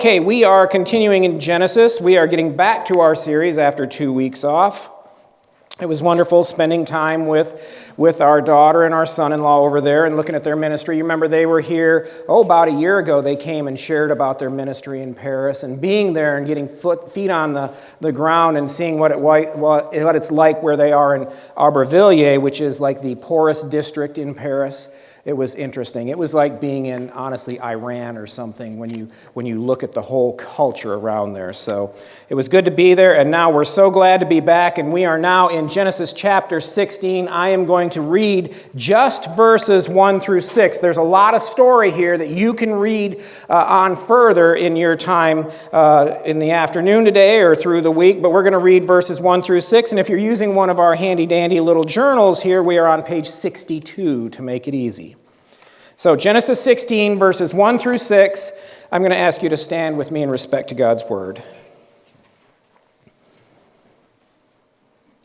Okay, we are continuing in Genesis. We are getting back to our series after 2 weeks off. It was wonderful spending time with our daughter and our son-in-law over there and looking at their ministry. You remember they were here, about a year ago. They came and shared about their ministry in Paris, and being there and getting feet on the ground and seeing what it's like where they are in Aubervilliers, which is like the poorest district in Paris. It was interesting. It was like being in, honestly, Iran or something when you look at the whole culture around there. So it was good to be there, and now we're so glad to be back, and we are now in Genesis chapter 16. I am going to read just verses 1 through 6. There's a lot of story here that you can read on further in your time in the afternoon today or through the week, but we're going to read verses 1 through 6, and if you're using one of our handy-dandy little journals here, we are on page 62 to make it easy. So Genesis 16, verses 1 through 6, I'm going to ask you to stand with me in respect to God's word.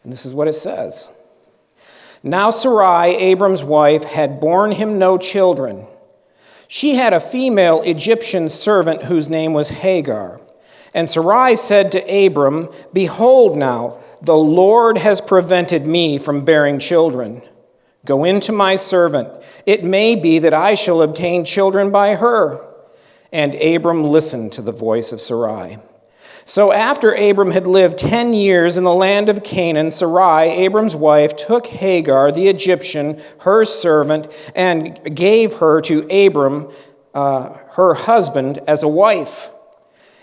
And this is what it says. Now Sarai, Abram's wife, had borne him no children. She had a female Egyptian servant whose name was Hagar. And Sarai said to Abram, "Behold now, the Lord has prevented me from bearing children. Go in to my servant. It may be that I shall obtain children by her." And Abram listened to the voice of Sarai. So after Abram had lived 10 years in the land of Canaan, Sarai, Abram's wife, took Hagar, the Egyptian, her servant, and gave her to Abram, her husband, as a wife.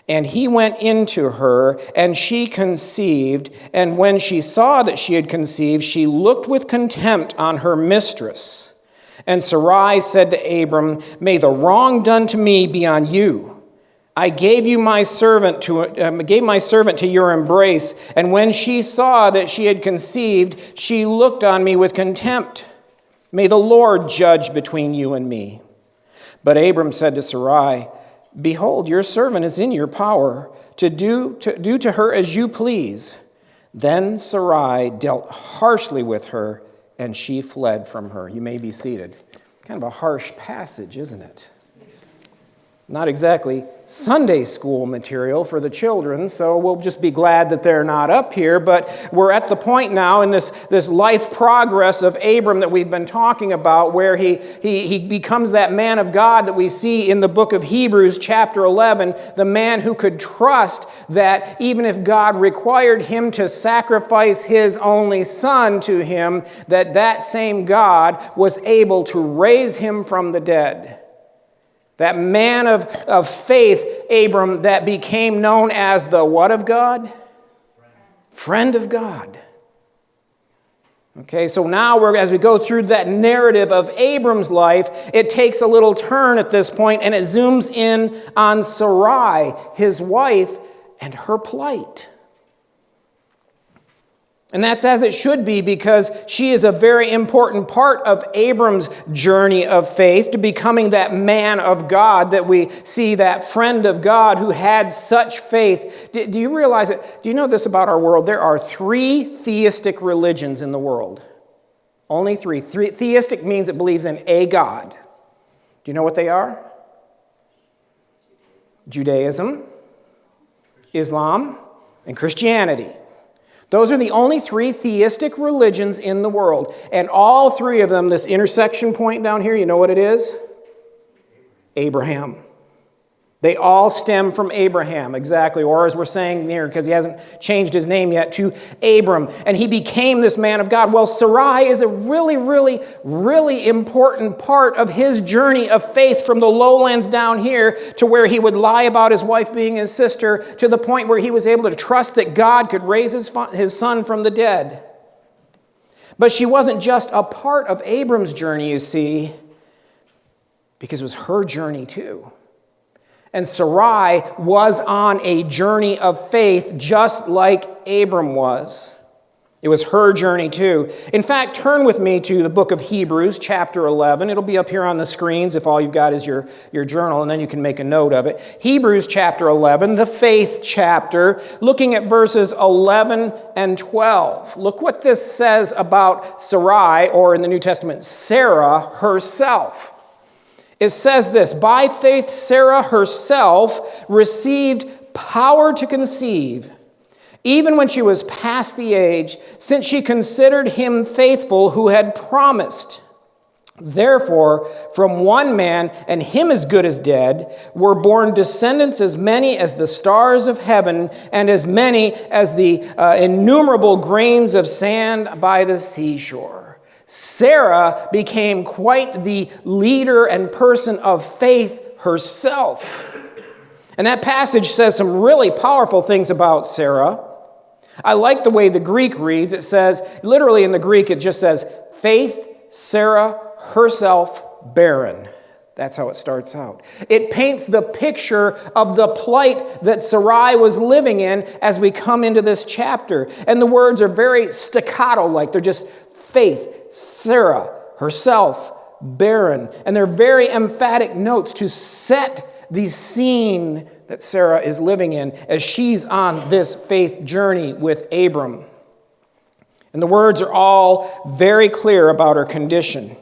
And he went into her, and she conceived. And when she saw that she had conceived, she looked with contempt on her mistress. And Sarai said to Abram, "May the wrong done to me be on you. I gave my servant to your embrace, and when she saw that she had conceived, she looked on me with contempt. May the Lord judge between you and me." But Abram said to Sarai, "Behold, your servant is in your power to do to her as you please." Then Sarai dealt harshly with her, and she fled from her. You may be seated. Kind of a harsh passage, isn't it? Not exactly Sunday school material for the children, so we'll just be glad that they're not up here. But we're at the point now in this life progress of Abram that we've been talking about, where he becomes that man of God that we see in the book of Hebrews chapter 11, the man who could trust that even if God required him to sacrifice his only son to him, that same God was able to raise him from the dead. That man of faith, Abram, that became known as the what of God? Friend of God. Okay, so now as we go through that narrative of Abram's life, it takes a little turn at this point, and it zooms in on Sarai, his wife, and her plight. And that's as it should be, because she is a very important part of Abram's journey of faith to becoming that man of God that we see, that friend of God who had such faith. Do you realize it? Do you know this about our world? There are 3 theistic religions in the world. Only 3. Theistic means it believes in a God. Do you know what they are? Judaism, Islam, and Christianity. Those are the only 3 theistic religions in the world. And all 3 of them, this intersection point down here, you know what it is? Abraham. They all stem from Abraham, exactly. Or as we're saying here, because he hasn't changed his name yet, to Abram. And he became this man of God. Well, Sarai is a really, really, really important part of his journey of faith from the lowlands down here to where he would lie about his wife being his sister, to the point where he was able to trust that God could raise his son from the dead. But she wasn't just a part of Abram's journey, you see, because it was her journey too. And Sarai was on a journey of faith just like Abram was. It was her journey too. In fact, turn with me to the book of Hebrews, chapter 11. It'll be up here on the screens if all you've got is your journal, and then you can make a note of it. Hebrews chapter 11, the faith chapter, looking at verses 11 and 12. Look what this says about Sarai, or in the New Testament, Sarah herself. It says this, by faith Sarah herself received power to conceive, even when she was past the age, since she considered him faithful who had promised. Therefore, from one man, and him as good as dead, were born descendants as many as the stars of heaven, and as many as the innumerable grains of sand by the seashore. Sarah became quite the leader and person of faith herself. And that passage says some really powerful things about Sarah. I like the way the Greek reads. It says, literally in the Greek, it just says, faith, Sarah, herself, barren. That's how it starts out. It paints the picture of the plight that Sarai was living in as we come into this chapter. And the words are very staccato-like. They're just faith, Sarah, herself, barren. And they're very emphatic notes to set the scene that Sarah is living in as she's on this faith journey with Abram. And the words are all very clear about her condition.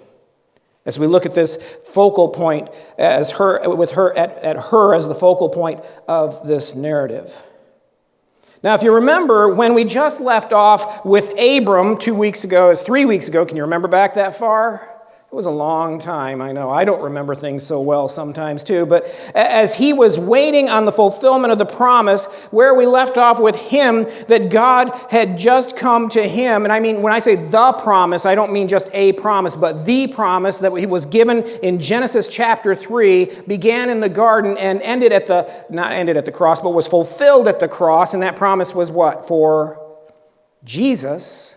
As we look at this focal point as her, with her at her as the focal point of this narrative. Now, if you remember, when we just left off with Abram 3 weeks ago, can you remember back that far? It was a long time, I know. I don't remember things so well sometimes too. But as he was waiting on the fulfillment of the promise, where we left off with him, that God had just come to him. And I mean, when I say the promise, I don't mean just a promise, but the promise that he was given in Genesis chapter 3, began in the garden and not ended at the cross, but was fulfilled at the cross. And that promise was what? For Jesus.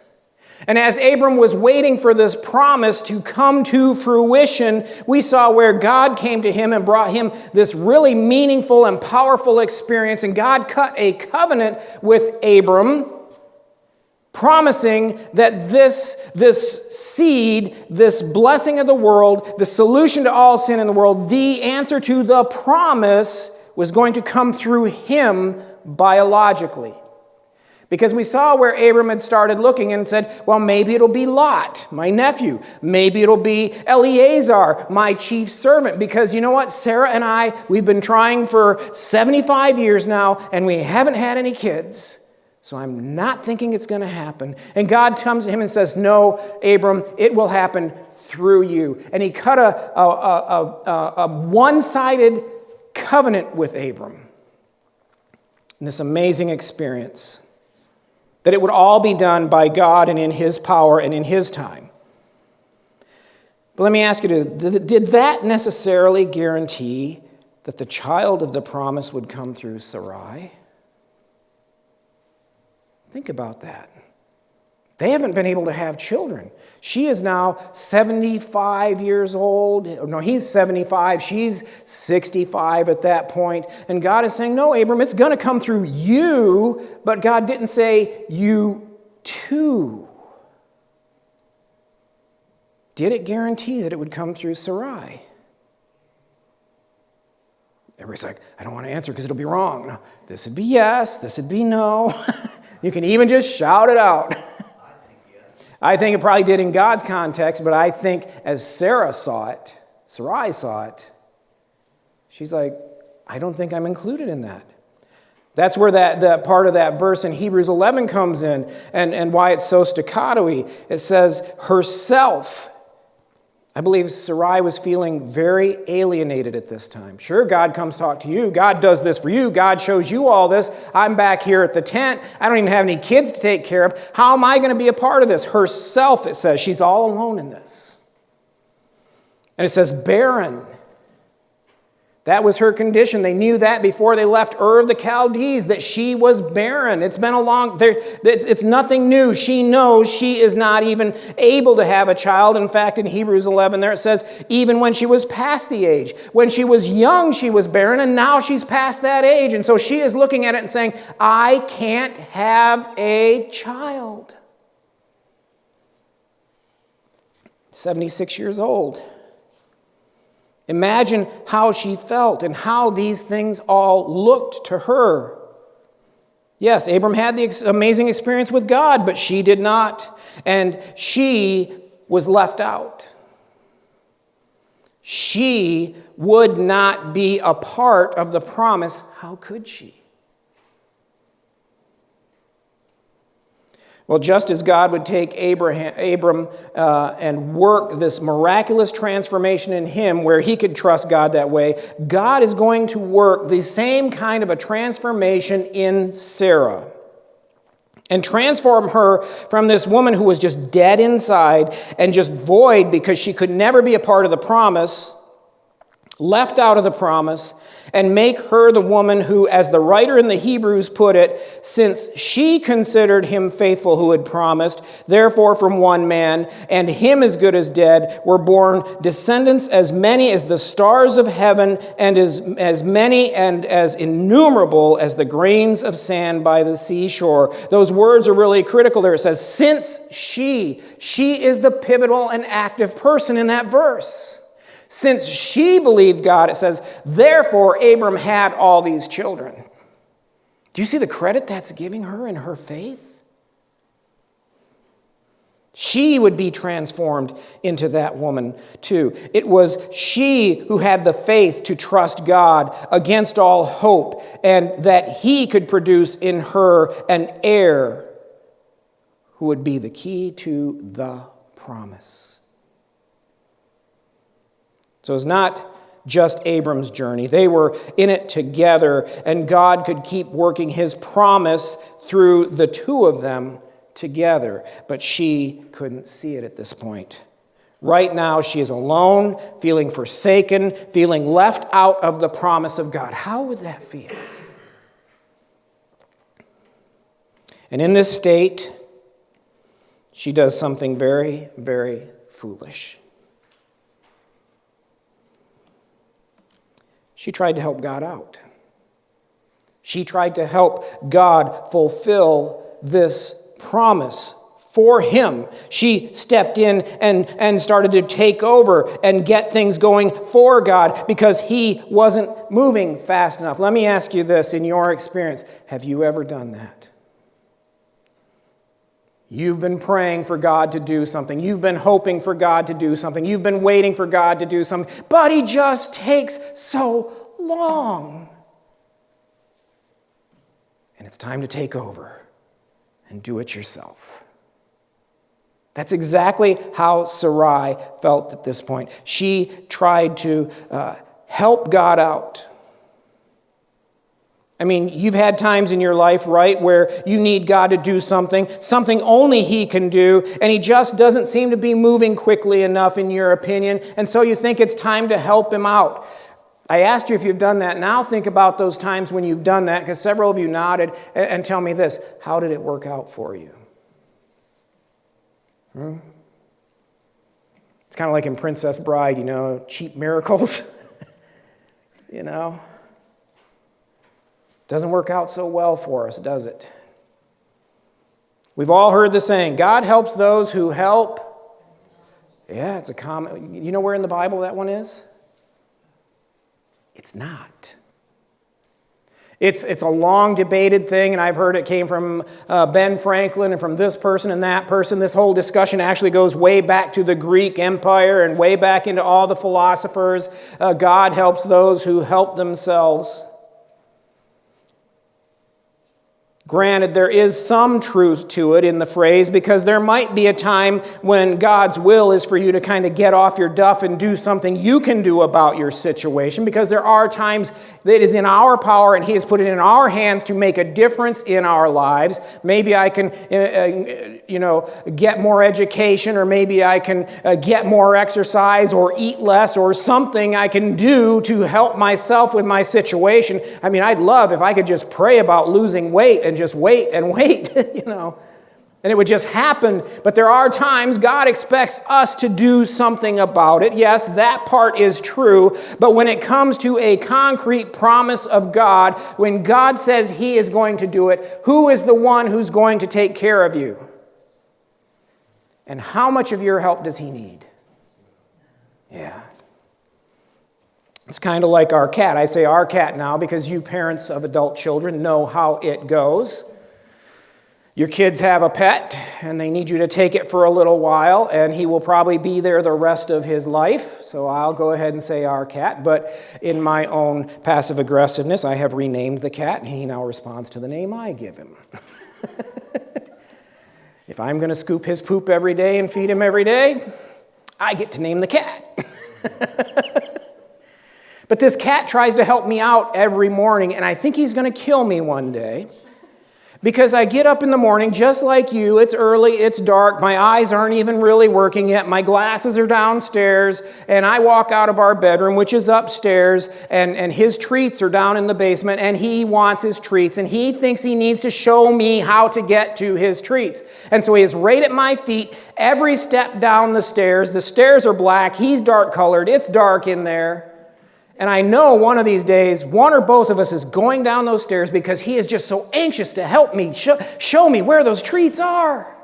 And as Abram was waiting for this promise to come to fruition, we saw where God came to him and brought him this really meaningful and powerful experience. And God cut a covenant with Abram, promising that this seed, this blessing of the world, the solution to all sin in the world, the answer to the promise was going to come through him biologically. Because we saw where Abram had started looking and said, well, maybe it'll be Lot, my nephew. Maybe it'll be Eleazar, my chief servant. Because you know what? Sarah and I, we've been trying for 75 years now, and we haven't had any kids. So I'm not thinking it's going to happen. And God comes to him and says, no, Abram, it will happen through you. And he cut a one-sided covenant with Abram. And this amazing experience. That it would all be done by God and in his power and in his time. But let me ask you, did that necessarily guarantee that the child of the promise would come through Sarai? Think about that. They haven't been able to have children. She is now 75 years old. No, he's 75. She's 65 at that point. And God is saying, no, Abram, it's going to come through you. But God didn't say you too. Did it guarantee that it would come through Sarai? Everybody's like, I don't want to answer because it'll be wrong. No, this would be yes. This would be no. You can even just shout it out. I think it probably did in God's context, but I think as Sarai saw it, she's like, I don't think I'm included in that. That's where that part of that verse in Hebrews 11 comes in, and why it's so staccato-y. It says, herself. I believe Sarai was feeling very alienated at this time. Sure, God comes talk to you. God does this for you. God shows you all this. I'm back here at the tent. I don't even have any kids to take care of. How am I going to be a part of this? Herself, it says. She's all alone in this. And it says barren. That was her condition. They knew that before they left Ur of the Chaldees, that she was barren. It's been it's nothing new. She knows she is not even able to have a child. In fact, in Hebrews 11 there it says, even when she was past the age. When she was young, she was barren, and now she's past that age. And so she is looking at it and saying, I can't have a child. 76 years old. Imagine how she felt and how these things all looked to her. Yes, Abram had the amazing experience with God, but she did not. And she was left out. she would not be a part of the promise. How could she? Well, just as God would take Abram and work this miraculous transformation in him where he could trust God that way, God is going to work the same kind of a transformation in Sarah and transform her from this woman who was just dead inside and just void because she could never be a part of the promise, left out of the promise, and make her the woman who, as the writer in the Hebrews put it, since she considered him faithful who had promised, therefore from one man, and him as good as dead, were born descendants as many as the stars of heaven, and as many and as innumerable as the grains of sand by the seashore. Those words are really critical there. It says, since she is the pivotal and active person in that verse. Since she believed God, it says, therefore Abram had all these children. Do you see the credit that's giving her in her faith? She would be transformed into that woman too. It was she who had the faith to trust God against all hope, and that he could produce in her an heir who would be the key to the promise. So it's not just Abram's journey. They were in it together, and God could keep working his promise through the two of them together. But she couldn't see it at this point. Right now, she is alone, feeling forsaken, feeling left out of the promise of God. How would that feel? And in this state, she does something very, very foolish. She tried to help God out. She tried to help God fulfill this promise for him. She stepped in and started to take over and get things going for God because he wasn't moving fast enough. Let me ask you this, in your experience, have you ever done that? You've been praying for God to do something. You've been hoping for God to do something. You've been waiting for God to do something. But he just takes so long. And it's time to take over and do it yourself. That's exactly how Sarai felt at this point. She tried to help God out. I mean, you've had times in your life, right, where you need God to do something only he can do, and he just doesn't seem to be moving quickly enough in your opinion, and so you think it's time to help him out. I asked you if you've done that. Now think about those times when you've done that, because several of you nodded, and tell me this, how did it work out for you? It's kind of like in Princess Bride, cheap miracles, Doesn't work out so well for us, does it? We've all heard the saying, God helps those who help. Yeah, it's a common. You know where in the Bible that one is? It's not. It's a long debated thing, and I've heard it came from Ben Franklin and from this person and that person. This whole discussion actually goes way back to the Greek Empire and way back into all the philosophers. God helps those who help themselves. Granted, there is some truth to it in the phrase, because there might be a time when God's will is for you to kind of get off your duff and do something you can do about your situation, because there are times that it is in our power and he has put it in our hands to make a difference in our lives. Maybe I can, get more education, or maybe I can get more exercise or eat less, or something I can do to help myself with my situation. I mean, I'd love if I could just pray about losing weight and just wait and wait, and it would just happen. But there are times God expects us to do something about it. Yes, that part is true. But when it comes to a concrete promise of God, when God says he is going to do it, who is the one who's going to take care of you? And how much of your help does he need? Yeah. It's kind of like our cat. I say our cat now because you parents of adult children know how it goes. Your kids have a pet, and they need you to take it for a little while, and he will probably be there the rest of his life. So I'll go ahead and say our cat. But in my own passive aggressiveness, I have renamed the cat, and he now responds to the name I give him. If I'm going to scoop his poop every day and feed him every day, I get to name the cat. But this cat tries to help me out every morning, and I think he's going to kill me one day. Because I get up in the morning just like you, it's early, it's dark, my eyes aren't even really working yet, my glasses are downstairs, and I walk out of our bedroom, which is upstairs, and his treats are down in the basement, and he wants his treats, and he thinks he needs to show me how to get to his treats. And so he is right at my feet every step down the stairs are black, he's dark colored, it's dark in there. And I know one of these days, one or both of us is going down those stairs because he is just so anxious to help me, show me where those treats are.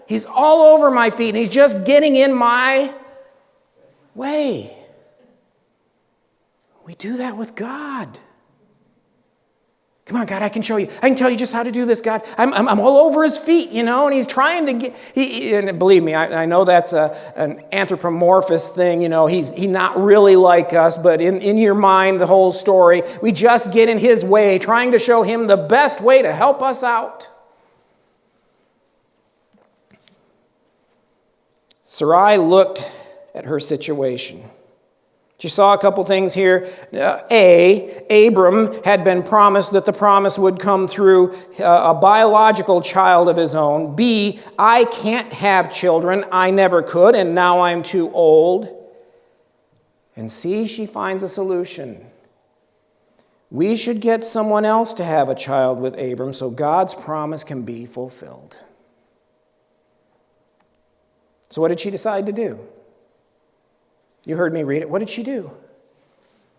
He's all over my feet, and he's just getting in my way. We do that with God. Come on, God, I can show you. I can tell you just how to do this, God. I'm all over his feet, and he's trying to get, and believe me, I know that's an anthropomorphous thing, he's not really like us, but in your mind, the whole story, we just get in his way, trying to show him the best way to help us out. Sarai looked at her situation. She saw a couple things here. Abram had been promised that the promise would come through a biological child of his own. B, I can't have children. I never could, and now I'm too old. And C, she finds a solution. We should get someone else to have a child with Abram so God's promise can be fulfilled. So what did she decide to do? You heard me read it. What did she do?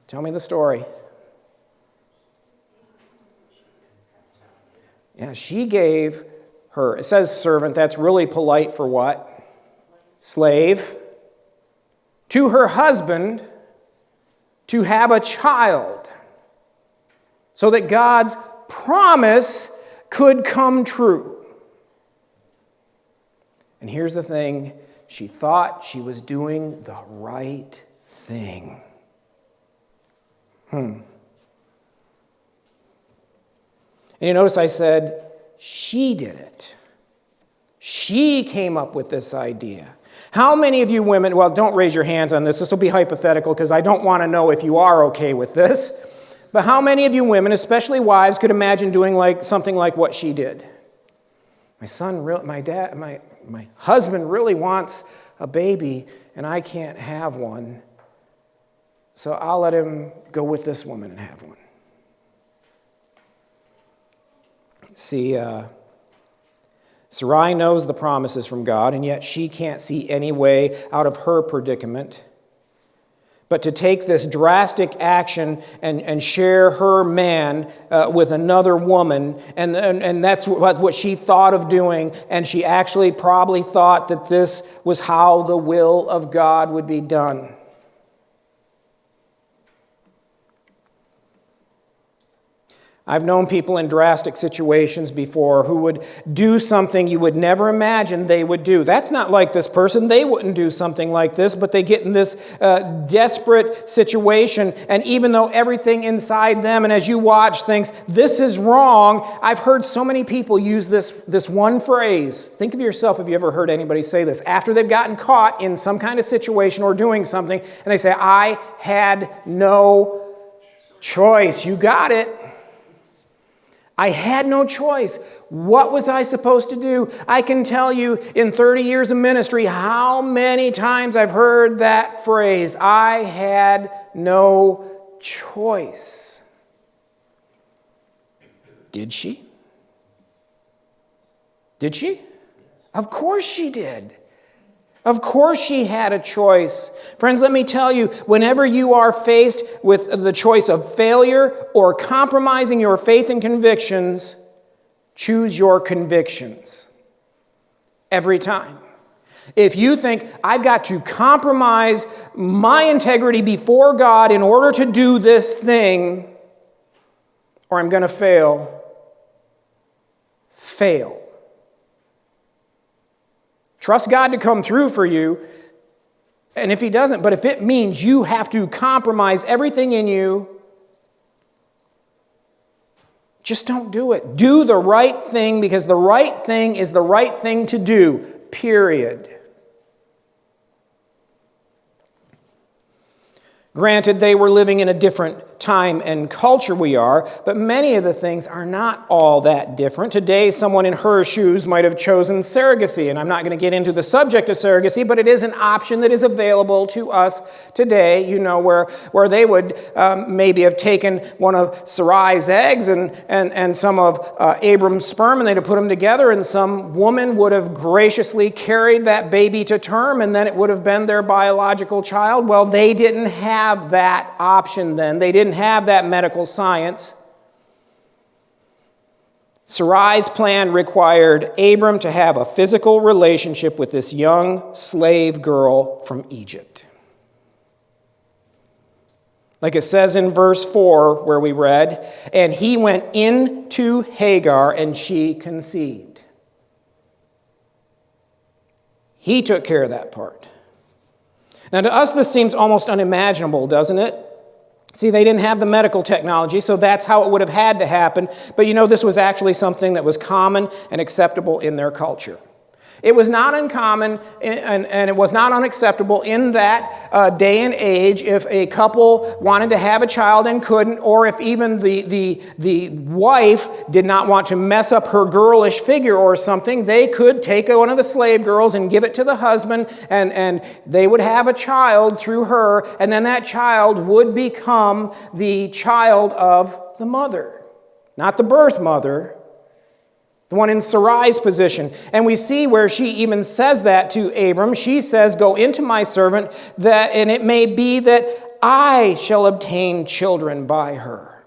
Tell me the story. Yeah, she gave her, it says servant, that's really polite for what? Slave. To her husband to have a child so that God's promise could come true. And here's the thing. She thought she was doing the right thing. And you notice I said, she did it. She came up with this idea. How many of you women, well, don't raise your hands on this. This will be hypothetical because I don't want to know if you are okay with this. But how many of you women, especially wives, could imagine doing something like what she did? My husband really wants a baby, and I can't have one, so I'll let him go with this woman and have one. See, Sarai knows the promises from God, and yet she can't see any way out of her predicament but to take this drastic action and share her man with another woman. And that's what she thought of doing. And she actually probably thought that this was how the will of God would be done. I've known people in drastic situations before who would do something you would never imagine they would do. That's not like this person. They wouldn't do something like this, but they get in this desperate situation, and even though everything inside them, and as you watch things, this is wrong, I've heard so many people use this one phrase. Think of yourself if you ever heard anybody say this. After they've gotten caught in some kind of situation or doing something, and they say, I had no choice. You got it. I had no choice. What was I supposed to do? I can tell you in 30 years of ministry how many times I've heard that phrase, I had no choice. Did she? Did she? Of course she did. Of course she had a choice. Friends, let me tell you, whenever you are faced with the choice of failure or compromising your faith and convictions, choose your convictions. Every time. If you think, I've got to compromise my integrity before God in order to do this thing, or I'm going to fail fail. Trust God to come through for you, and if he doesn't, but if it means you have to compromise everything in you, just don't do it. Do the right thing, because the right thing is the right thing to do, period. Granted, they were living in a different time and culture we are, but many of the things are not all that different. Today, someone in her shoes might have chosen surrogacy, and I'm not going to get into the subject of surrogacy, but it is an option that is available to us today, where they would maybe have taken one of Sarai's eggs and some of Abram's sperm, and they'd have put them together, and some woman would have graciously carried that baby to term, and then it would have been their biological child. Well, they didn't have that option then. They didn't have that medical science. Sarai's plan required Abram to have a physical relationship with this young slave girl from Egypt. Like it says in verse 4 where we read, and he went into Hagar and she conceived. He took care of that part. Now to us this seems almost unimaginable, doesn't it? See, they didn't have the medical technology, so that's how it would have had to happen. But this was actually something that was common and acceptable in their culture. It was not uncommon and it was not unacceptable in that day and age if a couple wanted to have a child and couldn't, or if even the wife did not want to mess up her girlish figure or something, they could take one of the slave girls and give it to the husband, and they would have a child through her, and then that child would become the child of the mother. Not the birth mother, the one in Sarai's position. And we see where she even says that to Abram. She says, go into my servant, and it may be that I shall obtain children by her.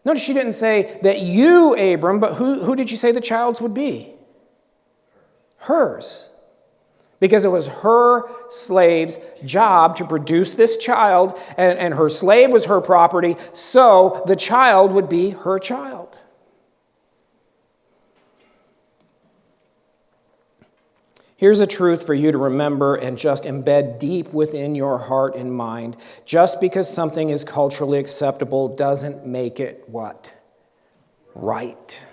Notice she didn't say that you, Abram, but who did she say the child's would be? Hers. Because it was her slave's job to produce this child, and her slave was her property, so the child would be her child. Here's a truth for you to remember and just embed deep within your heart and mind. Just because something is culturally acceptable doesn't make it what? Right.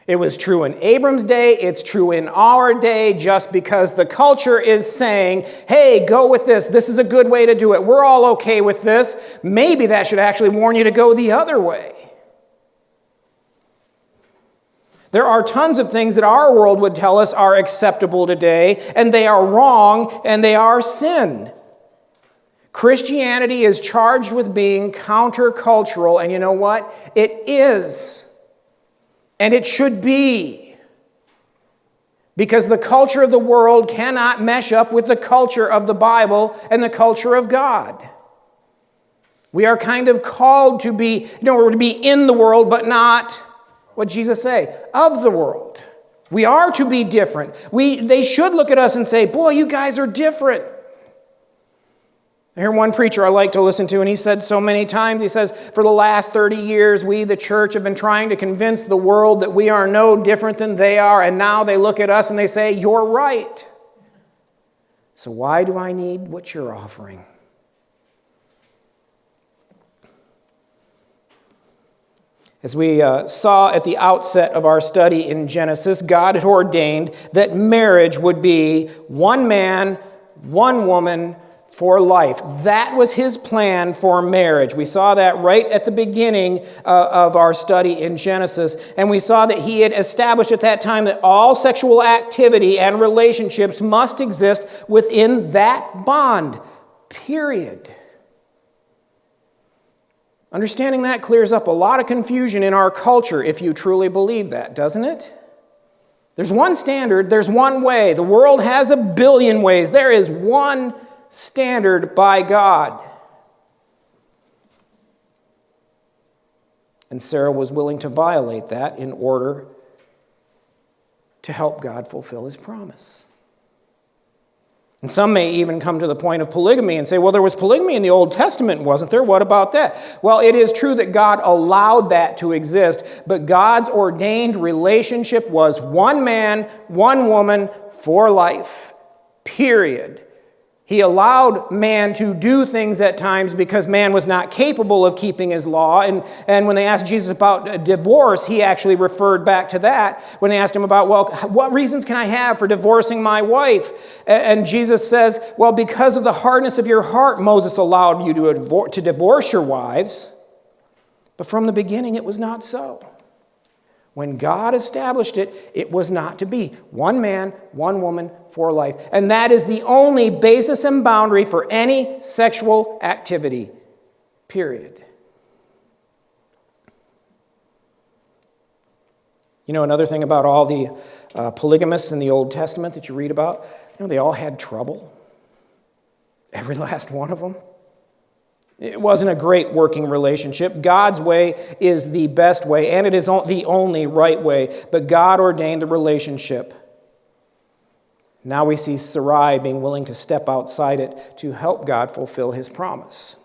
It was true in Abram's day, it's true in our day. Just because the culture is saying, hey, go with this, this is a good way to do it, we're all okay with this, maybe that should actually warn you to go the other way. There are tons of things that our world would tell us are acceptable today, and they are wrong, and they are sin. Christianity is charged with being countercultural, and you know what? It is. And it should be. Because the culture of the world cannot mesh up with the culture of the Bible and the culture of God. We are kind of called to be, we're to be in the world, but not, what did Jesus say? Of the world. We are to be different. They should look at us and say, boy, you guys are different. I hear one preacher I like to listen to, and he said so many times, he says, for the last 30 years, we, the church, have been trying to convince the world that we are no different than they are, and now they look at us and they say, you're right. So why do I need what you're offering? As we saw at the outset of our study in Genesis, God had ordained that marriage would be one man, one woman for life. That was his plan for marriage. We saw that right at the beginning of our study in Genesis. And we saw that he had established at that time that all sexual activity and relationships must exist within that bond, period. Understanding that clears up a lot of confusion in our culture if you truly believe that, doesn't it? There's one standard, there's one way. The world has a billion ways. There is one standard by God. And Sarah was willing to violate that in order to help God fulfill his promise. And some may even come to the point of polygamy and say, well, there was polygamy in the Old Testament, wasn't there? What about that? Well, it is true that God allowed that to exist, but God's ordained relationship was one man, one woman for life, period. He allowed man to do things at times because man was not capable of keeping his law. And when they asked Jesus about divorce, he actually referred back to that. When they asked him about, well, what reasons can I have for divorcing my wife? And Jesus says, well, because of the hardness of your heart, Moses allowed you to divorce your wives. But from the beginning, it was not so. When God established it, it was not to be. One man, one woman for life. And that is the only basis and boundary for any sexual activity. Period. You know, another thing about all the polygamists in the Old Testament that you read about, they all had trouble. Every last one of them. It wasn't a great working relationship. God's way is the best way, and it is the only right way. But God ordained the relationship. Now we see Sarai being willing to step outside it to help God fulfill his promise.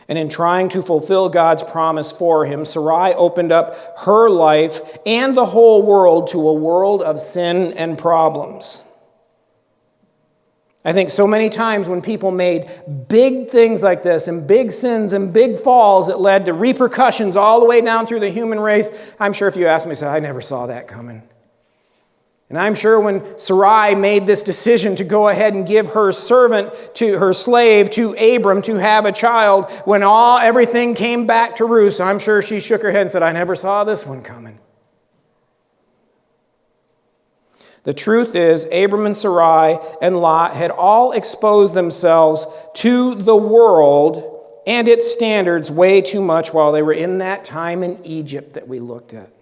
And in trying to fulfill God's promise for him, Sarai opened up her life and the whole world to a world of sin and problems. I think so many times when people made big things like this and big sins and big falls that led to repercussions all the way down through the human race, I'm sure if you asked me, I never saw that coming. And I'm sure when Sarai made this decision to go ahead and give her slave to Abram to have a child, when everything came back to roost, I'm sure she shook her head and said, I never saw this one coming. The truth is, Abram and Sarai and Lot had all exposed themselves to the world and its standards way too much while they were in that time in Egypt that we looked at.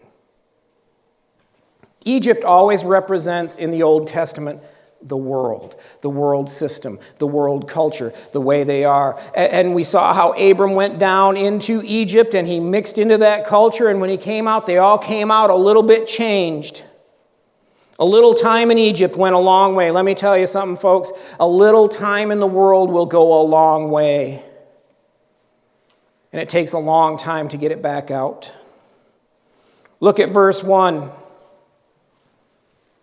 Egypt always represents, in the Old Testament, the world system, the world culture, the way they are. And we saw how Abram went down into Egypt and he mixed into that culture, and when he came out, they all came out a little bit changed. A little time in Egypt went a long way. Let me tell you something, folks. A little time in the world will go a long way. And it takes a long time to get it back out. Look at verse 1.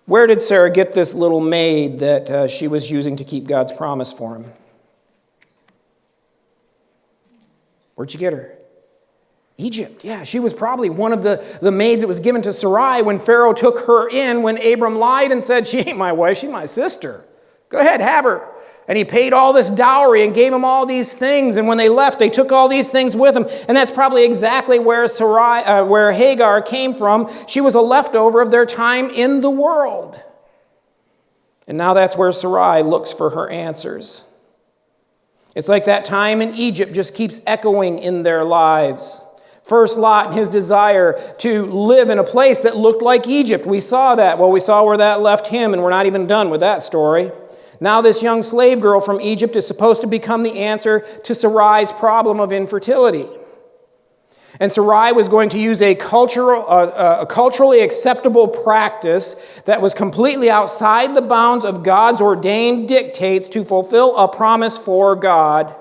Where did Sarah get this little maid that she was using to keep God's promise for him? Where'd you get her? Egypt. Yeah, she was probably one of the maids that was given to Sarai when Pharaoh took her in, when Abram lied and said, she ain't my wife, she's my sister. Go ahead, have her. And he paid all this dowry and gave him all these things. And when they left, they took all these things with them. And that's probably exactly where where Hagar came from. She was a leftover of their time in the world. And now that's where Sarai looks for her answers. It's like that time in Egypt just keeps echoing in their lives. First, Lot and his desire to live in a place that looked like Egypt. We saw that. Well, we saw where that left him, and we're not even done with that story. Now this young slave girl from Egypt is supposed to become the answer to Sarai's problem of infertility. And Sarai was going to use a culturally acceptable practice that was completely outside the bounds of God's ordained dictates to fulfill a promise for God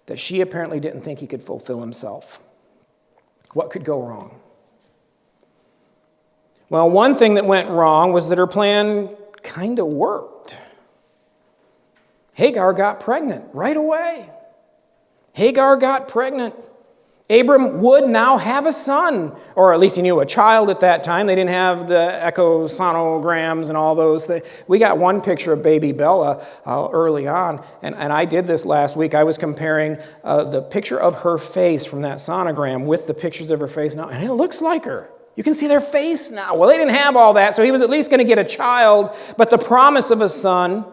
that she apparently didn't think he could fulfill himself. What could go wrong? Well, one thing that went wrong was that her plan kind of worked. Hagar got pregnant right away. Hagar got pregnant. Abram would now have a son, or at least he knew a child at that time. They didn't have the echosonograms and all those things. We got one picture of baby Bella early on, and I did this last week. I was comparing the picture of her face from that sonogram with the pictures of her face now, and it looks like her. You can see their face now. Well, they didn't have all that, so he was at least going to get a child, but the promise of a son.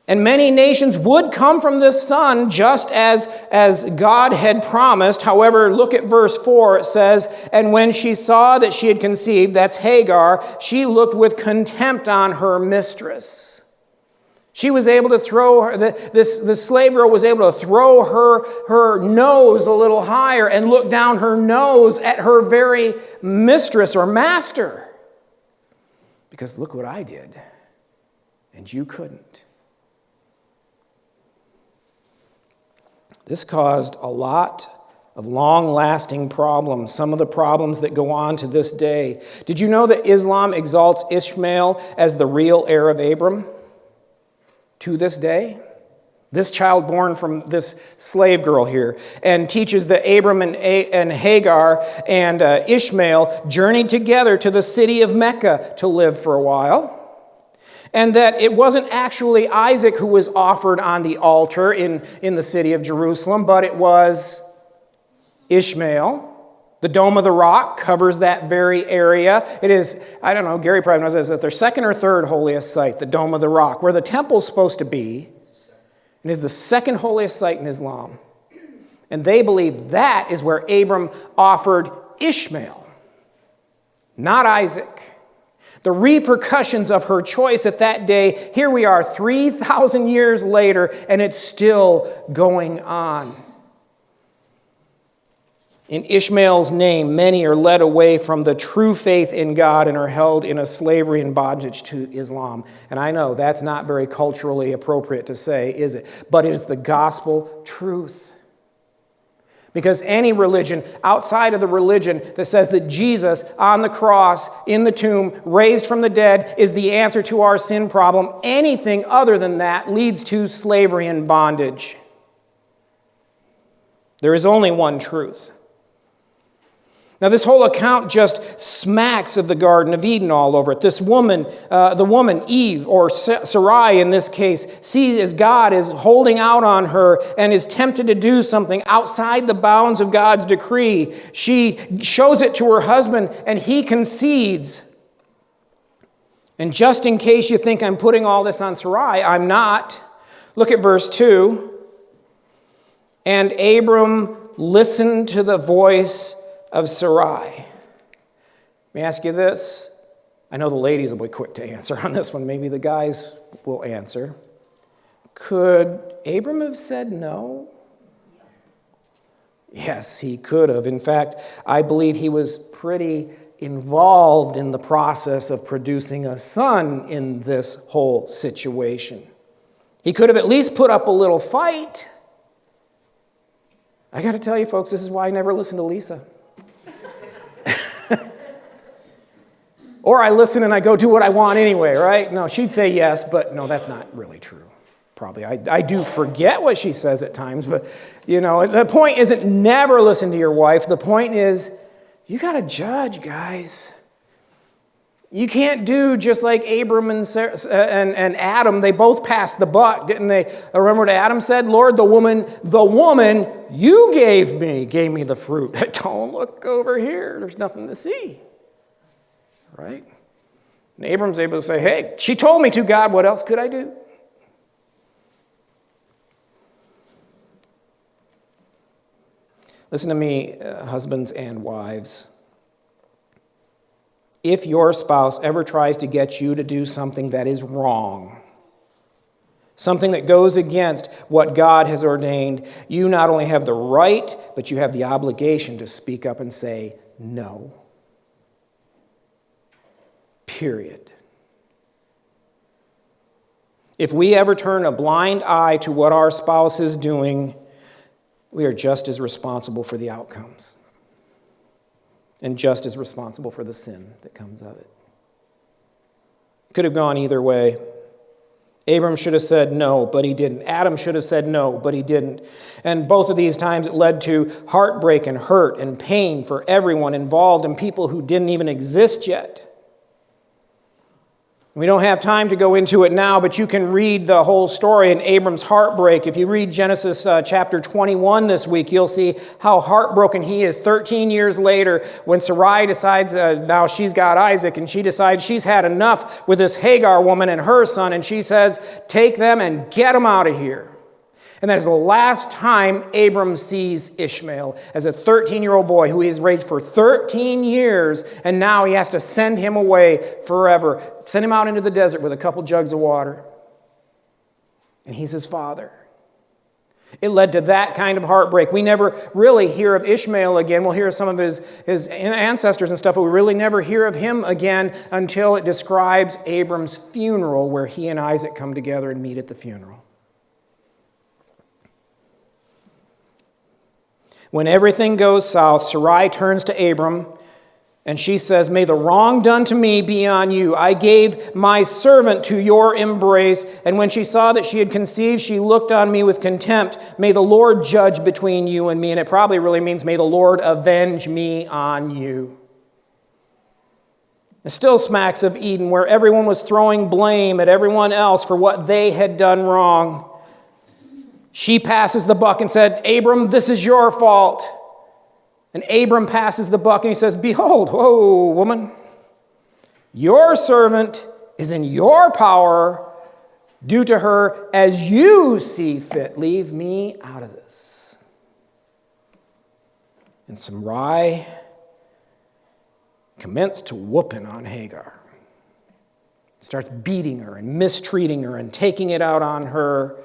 And many nations would come from this son, just as God had promised. However, look at verse 4. It says, and when she saw that she had conceived, that's Hagar, she looked with contempt on her mistress. She was able to throw, the slave girl was able to throw her nose a little higher and look down her nose at her very mistress or master. Because look what I did, and you couldn't. This caused a lot of long-lasting problems, some of the problems that go on to this day. Did you know that Islam exalts Ishmael as the real heir of Abram to this day? This child born from this slave girl here, and teaches that Abram and Hagar and Ishmael journeyed together to the city of Mecca to live for a while. And that it wasn't actually Isaac who was offered on the altar in the city of Jerusalem, but it was Ishmael. The Dome of the Rock covers that very area. It is, I don't know, Gary probably knows this, that their second or third holiest site, the Dome of the Rock, where the temple's supposed to be, and is the second holiest site in Islam. And they believe that is where Abram offered Ishmael, not Isaac. The repercussions of her choice at that day, here we are 3,000 years later, and it's still going on. In Ishmael's name, many are led away from the true faith in God and are held in a slavery and bondage to Islam. And I know that's not very culturally appropriate to say, is it? But it is the gospel truth. Because any religion outside of the religion that says that Jesus on the cross, in the tomb, raised from the dead, is the answer to our sin problem, anything other than that leads to slavery and bondage. There is only one truth. Now, this whole account just smacks of the Garden of Eden all over it. This woman, the woman, Eve, or Sarai in this case, sees as God is holding out on her and is tempted to do something outside the bounds of God's decree. She shows it to her husband, and he concedes. And just in case you think I'm putting all this on Sarai, I'm not. Look at verse 2. And Abram listened to the voice of Sarai. Let me ask you this. I know the ladies will be quick to answer on this one. Maybe the guys will answer. Could Abram have said no? Yes, he could have. In fact, I believe he was pretty involved in the process of producing a son in this whole situation. He could have at least put up a little fight. I got to tell you, folks, this is why I never listen to Lisa. Or I listen and I go do what I want anyway, right? No, she'd say yes, but no, that's not really true. Probably. I do forget what she says at times, but, the point isn't never listen to your wife. The point is, you got to judge, guys. You can't do just like Abram and Adam. They both passed the buck, didn't they? Remember what Adam said? Lord, the woman you gave me the fruit. Don't look over here. There's nothing to see. Right? And Abram's able to say, hey, she told me to, God, what else could I do? Listen to me, husbands and wives. If your spouse ever tries to get you to do something that is wrong, something that goes against what God has ordained, you not only have the right, but you have the obligation to speak up and say no. Period. If we ever turn a blind eye to what our spouse is doing, we are just as responsible for the outcomes and just as responsible for the sin that comes of it. Could have gone either way. Abram should have said no, but he didn't. Adam should have said no, but he didn't. And both of these times it led to heartbreak and hurt and pain for everyone involved and people who didn't even exist yet. We don't have time to go into it now, but you can read the whole story in Abram's heartbreak. If you read Genesis chapter 21 this week, you'll see how heartbroken he is 13 years later when Sarai decides now she's got Isaac, and she decides she's had enough with this Hagar woman and her son, and she says, take them and get them out of here. And that is the last time Abram sees Ishmael as a 13-year-old boy who he has raised for 13 years, and now he has to send him away forever. Send him out into the desert with a couple jugs of water. And he's his father. It led to that kind of heartbreak. We never really hear of Ishmael again. We'll hear of some of his ancestors and stuff, but we really never hear of him again until it describes Abram's funeral, where he and Isaac come together and meet at the funeral. When everything goes south, Sarai turns to Abram and she says, "May the wrong done to me be on you. I gave my servant to your embrace, and when she saw that she had conceived, she looked on me with contempt. May the Lord judge between you and me." And it probably really means, "May the Lord avenge me on you." It still smacks of Eden, where everyone was throwing blame at everyone else for what they had done wrong. She passes the buck and said, "Abram, this is your fault." And Abram passes the buck and he says, "Behold, whoa, woman, your servant is in your power. Do to her as you see fit. Leave me out of this." And Sarai commenced to whooping on Hagar. Starts beating her and mistreating her and taking it out on her.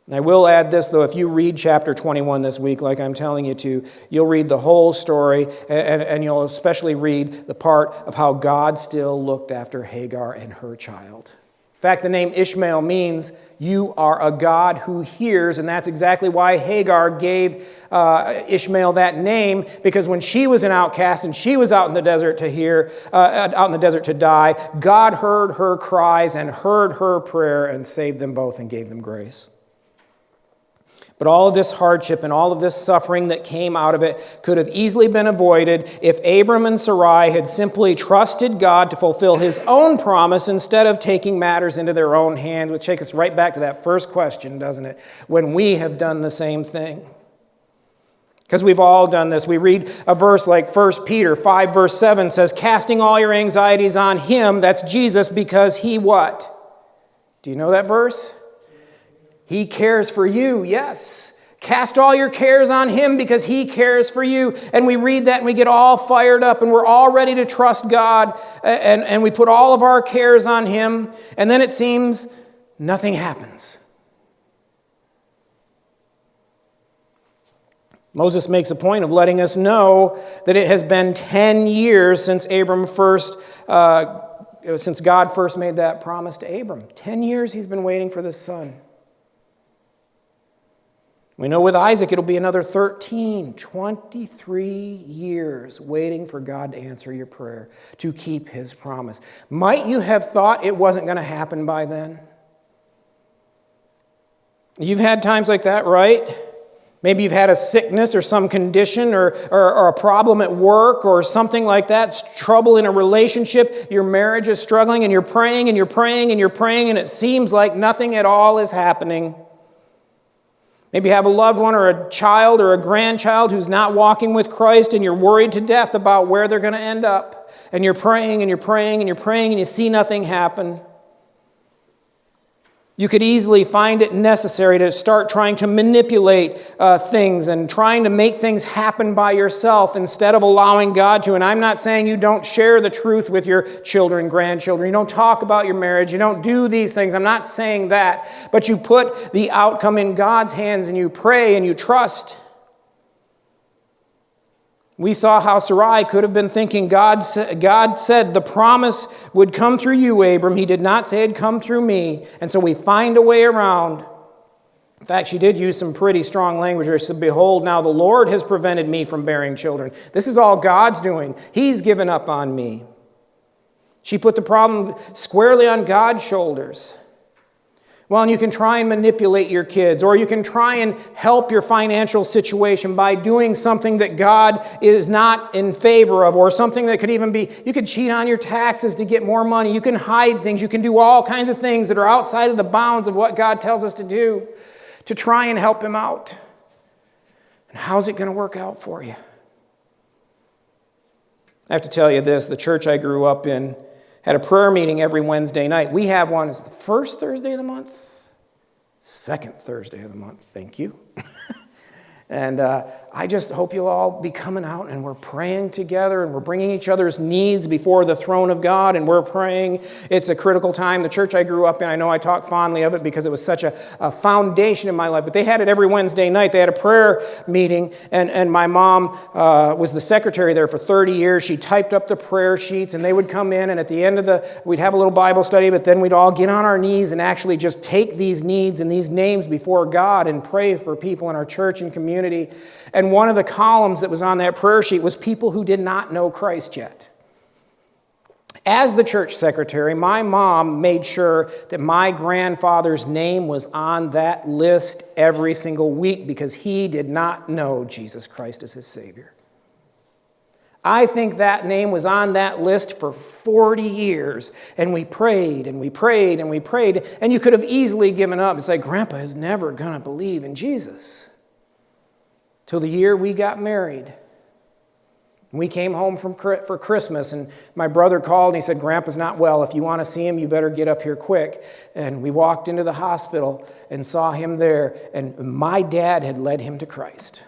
And I will add this, though, if you read chapter 21 this week, like I'm telling you to, you'll read the whole story, and you'll especially read the part of how God still looked after Hagar and her child. In fact, the name Ishmael means you are a God who hears, and that's exactly why Hagar gave Ishmael that name, because when she was an outcast and she was out in the desert to die, God heard her cries and heard her prayer and saved them both and gave them grace. But all of this hardship and all of this suffering that came out of it could have easily been avoided if Abram and Sarai had simply trusted God to fulfill his own promise instead of taking matters into their own hands, which takes us right back to that first question, doesn't it? When we have done the same thing. Because we've all done this. We read a verse like 1 Peter 5, verse 7 says, "Casting all your anxieties on him," that's Jesus, "because he" what? Do you know that verse? He cares for you, yes. Cast all your cares on him because he cares for you. And we read that and we get all fired up and we're all ready to trust God. And we put all of our cares on him. And then it seems nothing happens. Moses makes a point of letting us know that it has been 10 years since since God first made that promise to Abram. 10 years he's been waiting for this son. We know with Isaac it'll be another 23 years waiting for God to answer your prayer, to keep his promise. Might you have thought it wasn't going to happen by then? You've had times like that, right? Maybe you've had a sickness or some condition or a problem at work or something like that. It's trouble in a relationship. Your marriage is struggling and you're praying and you're praying and you're praying and it seems like nothing at all is happening. Maybe you have a loved one or a child or a grandchild who's not walking with Christ and you're worried to death about where they're going to end up. And you're praying and you're praying and you're praying and you see nothing happen. You could easily find it necessary to start trying to manipulate things and trying to make things happen by yourself instead of allowing God to. And I'm not saying you don't share the truth with your children, grandchildren. You don't talk about your marriage. You don't do these things. I'm not saying that. But you put the outcome in God's hands and you pray and you trust. We saw how Sarai could have been thinking, God said the promise would come through you, Abram. He did not say it'd come through me. And so we find a way around. In fact, she did use some pretty strong language. She said, "Behold, now the Lord has prevented me from bearing children." This is all God's doing. He's given up on me. She put the problem squarely on God's shoulders. Well, and you can try and manipulate your kids, or you can try and help your financial situation by doing something that God is not in favor of, or something that could even be, you could cheat on your taxes to get more money. You can hide things. You can do all kinds of things that are outside of the bounds of what God tells us to do to try and help him out. And how's it going to work out for you? I have to tell you this, the church I grew up in had a prayer meeting every Wednesday night. We have one, it's the first Thursday of the month? Second Thursday of the month, thank you. And I just hope you'll all be coming out and we're praying together and we're bringing each other's needs before the throne of God and we're praying. It's a critical time. The church I grew up in, I know I talk fondly of it because it was such a foundation in my life, but they had it every Wednesday night. They had a prayer meeting, and my mom was the secretary there for 30 years. She typed up the prayer sheets, and they would come in, and at the end of we'd have a little Bible study, but then we'd all get on our knees and actually just take these needs and these names before God and pray for people in our church and community. And one of the columns that was on that prayer sheet was people who did not know Christ yet. As the church secretary, my mom made sure that my grandfather's name was on that list every single week because he did not know Jesus Christ as his Savior. I think that name was on that list for 40 years, and we prayed and we prayed and we prayed, and you could have easily given up. It's like, Grandpa is never going to believe in Jesus. Till the year we got married. We came home for Christmas, and my brother called and he said, Grandpa's not well. If you want to see him, you better get up here quick. And we walked into the hospital and saw him there, and my dad had led him to Christ.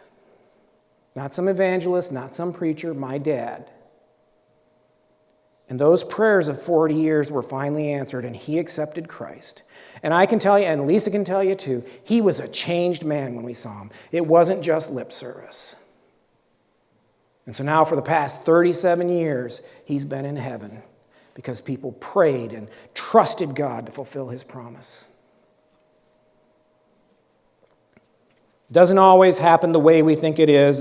Not some evangelist, not some preacher, my dad. And those prayers of 40 years were finally answered, and he accepted Christ. And I can tell you, and Lisa can tell you too, he was a changed man when we saw him. It wasn't just lip service. And so now for the past 37 years, he's been in heaven because people prayed and trusted God to fulfill his promise. Doesn't always happen the way we think it is.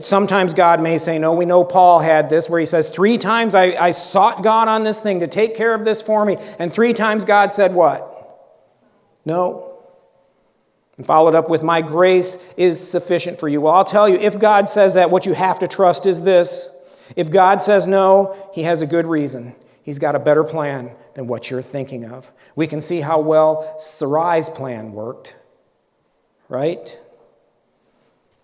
Sometimes God may say no. We know Paul had this where he says, 3 times I sought God on this thing to take care of this for me. And 3 times God said what? No. And followed up with, my grace is sufficient for you. Well, I'll tell you, if God says that, what you have to trust is this. If God says no, he has a good reason. He's got a better plan than what you're thinking of. We can see how well Sarai's plan worked. Right?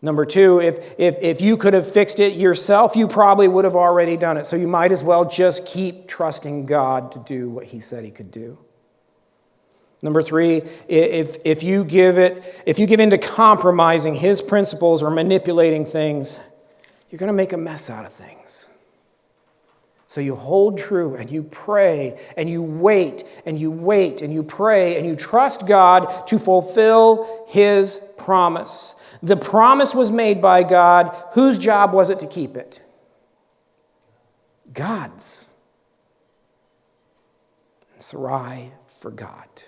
Number 2, if you could have fixed it yourself, you probably would have already done it. So you might as well just keep trusting God to do what he said he could do. Number 3, if you give in to compromising his principles or manipulating things, you're going to make a mess out of things. So you hold true and you pray and you wait and you wait and you pray and you trust God to fulfill his promise. The promise was made by God. Whose job was it to keep it? God's. And Sarai forgot.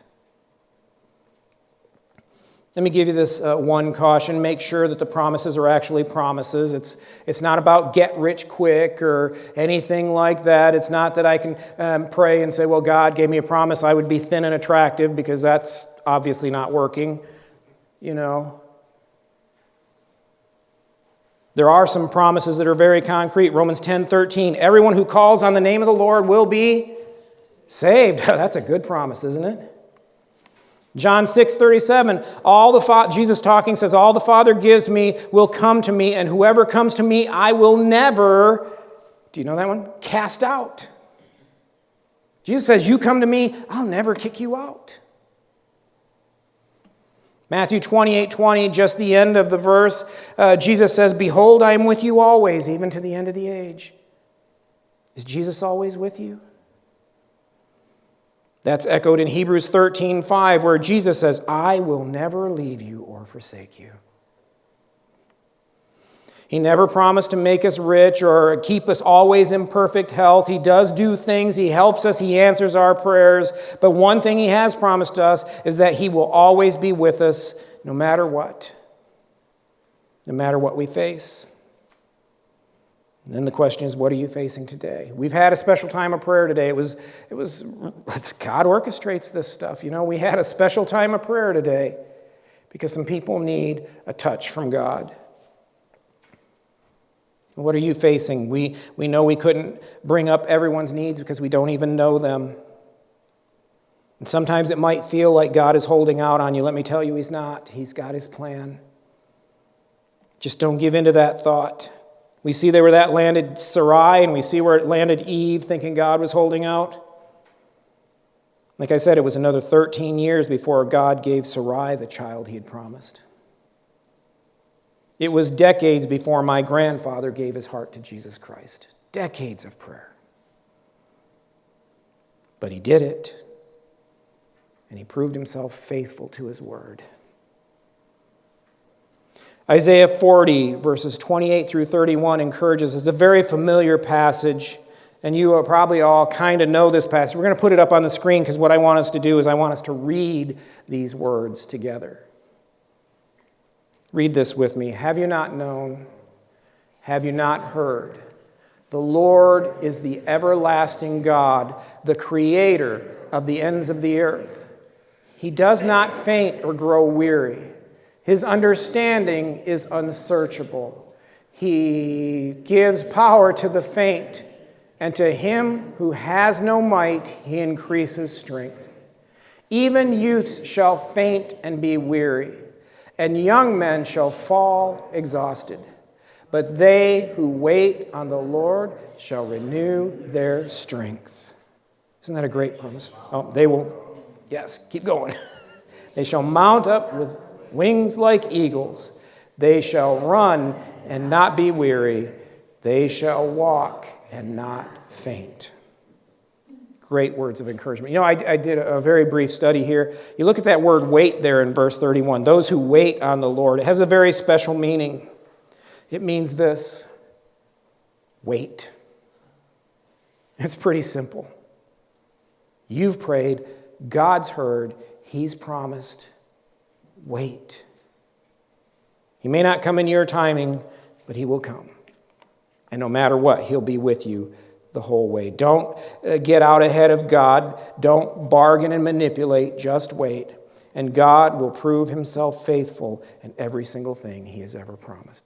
Let me give you this one caution. Make sure that the promises are actually promises. It's not about get rich quick or anything like that. It's not that I can pray and say, well, God gave me a promise I would be thin and attractive, because that's obviously not working. You know. There are some promises that are very concrete. Romans 10:13. Everyone who calls on the name of the Lord will be saved. That's a good promise, isn't it? John 6:37, Jesus talking says, all the Father gives me will come to me, and whoever comes to me I will never, do you know that one? Cast out. Jesus says, you come to me, I'll never kick you out. Matthew 28:20, just the end of the verse, Jesus says, behold, I am with you always, even to the end of the age. Is Jesus always with you? That's echoed in Hebrews 13:5, where Jesus says, I will never leave you or forsake you. He never promised to make us rich or keep us always in perfect health. He does do things. He helps us. He answers our prayers. But one thing he has promised us is that he will always be with us no matter what we face. And then the question is, what are you facing today? We've had a special time of prayer today. It was God orchestrates this stuff. You know, we had a special time of prayer today because some people need a touch from God. What are you facing? We know we couldn't bring up everyone's needs because we don't even know them. And sometimes it might feel like God is holding out on you. Let me tell you, he's not. He's got his plan. Just don't give in to that thought. We see where that landed Sarai, and we see where it landed Eve, thinking God was holding out. Like I said, it was another 13 years before God gave Sarai the child he had promised. It was decades before my grandfather gave his heart to Jesus Christ. Decades of prayer. But he did it, and he proved himself faithful to his word. Isaiah 40, verses 28 through 31 encourages us. It's a very familiar passage, and you probably all kind of know this passage. We're going to put it up on the screen because what I want us to do is I want us to read these words together. Read this with me. Have you not known? Have you not heard? The Lord is the everlasting God, the creator of the ends of the earth. He does not faint or grow weary. His understanding is unsearchable. He gives power to the faint, and to him who has no might, he increases strength. Even youths shall faint and be weary, and young men shall fall exhausted. But they who wait on the Lord shall renew their strength. Isn't that a great promise? Oh, they will. Yes, keep going. They shall mount up with wings like eagles. They shall run and not be weary. They shall walk and not faint. Great words of encouragement. You know, I did a very brief study here. You look at that word wait there in verse 31. Those who wait on the Lord. It has a very special meaning. It means this. Wait. It's pretty simple. You've prayed. God's heard. He's promised. Wait. He may not come in your timing, but he will come. And no matter what, he'll be with you the whole way. Don't get out ahead of God. Don't bargain and manipulate. Just wait. And God will prove himself faithful in every single thing he has ever promised.